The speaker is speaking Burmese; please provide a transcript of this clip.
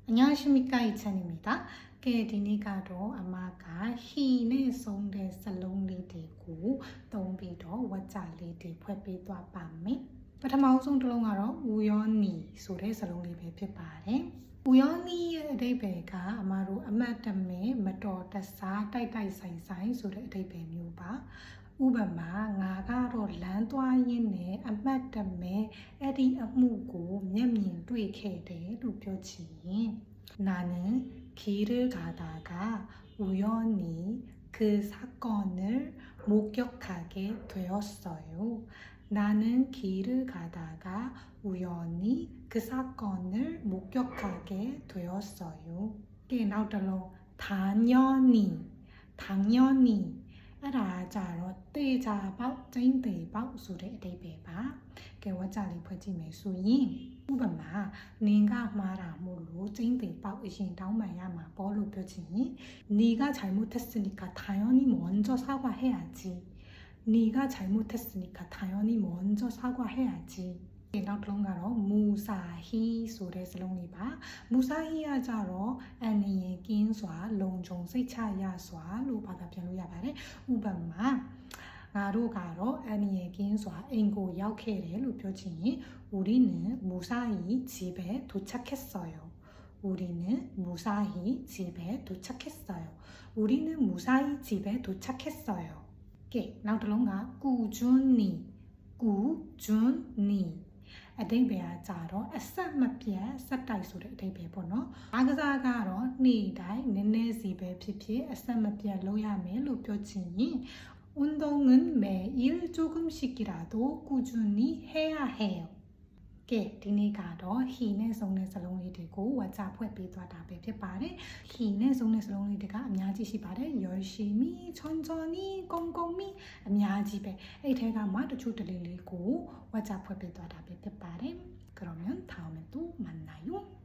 안녕하십니까 이찬입니다. 디니가도 아마가 희네 송대 살롱리 되고 동비도 와짜리 되 ဖွဲ့ပေးသွားပါမယ်ပထမဆုံးတစ်လုံးကတော့ဦးရောနီဆိုတဲ့စလုံးလေးပဲဖြစ်ပါတယ်ဦးရောနီရဲ့အဓိပ္ပာယ်ကအမတို့အမတ်တမဲမတော်တဆတိုက်ဆိုင်ဆိုတဲ့အဓိပ္ပာယ်မျိုးပါဥပမာငါကတော့လမ်းသွားရင်းနဲ့အမတ်တမဲအဲ့ဒီအမှုကိုမျက်မြင်တွေ့ခဲ့တယ်လို့ပြောချင်ရင် 나는 길을 가다가 우연히 그 사건을 목격하게 되었어요. 나는 길을 가다가 우연히 그 사건을 목격하게 되었어요. 나우들로 당연히 အဲ့ဒါကြတော့တေချာပေါက်ကျင်းသေးပေါက်ဆိုတဲ့အဓိပ္ပာယ်ပါကဲဝါကြလေးဖွဲ့ကြည့်မယ်ဆိုရင်ဥပမာနင်ကမှားတာမို့လို့ကျင်းသေးပေါက်အရင်တောင်းပန်ရမှာပေါ့လို့ပြောချင်ရင်네가 잘못했으니까 당연히 먼저 사과해야지 네가 잘못했으니까 당연히 먼저 사과해야지နောက်တစ်လုံးကတော့မူစာဟီဆိုတဲ့စလုံးလေးပါမူစာဟီကကြတော့အန်နီရင်ကင်းစွာလုံခြုံစိတ်ချရစွာလို့ဘာသာပြန်လို့ရပါတယ်ဥပမာငါတို့ကတော့အန်နီရင်ကင်းစွာအိမ်ကိုရောက်ခဲ့တယ်လို့ပြောချင်ရင်우리는 무사히 집에 도착했어요 우리는 무사히 집에 도착했어요 우리는 무사히 집에 도착했어요ကဲနောက်တစ်လုံးက꾸준히 အဓိပ္ပာယ်ကကြတော့အဆက်မပြတ်စက်တိုက်ဆိုတဲ့အဓိပ္ပာယ်ပေါ့နော်။အားကစားကတော့နေ့တိုင်းနည်းနည်းစီပဲဖြစ်ဖြစ်အဆက်မပြတ်လုပ်ရမယ်လို့ပြောချင်ရင်운동은 매일 조금씩이라도 꾸준히 해야 해요. ကဲဒီနေ့ကတော့ဟီနဲ့စုံတဲ့စလုံးလေးတွေကိုဝါကြဖွဲ့ပေးသွားတာပဲဖြစ်ပါတယ်။ဟီနဲ့စုံတဲ့စလုံးလေးတွေကအများကြီးရှိပါတယ်။ 열심히, 천천히, 꼼꼼히အများကြီးပဲ။အဲ့ထဲကမှတချို့တလေးလေးကိုဝါကြဖွဲ့ပေးသွားတာပဲဖြစ်ပါတယ်။ 그러면 다음에 또 만나요.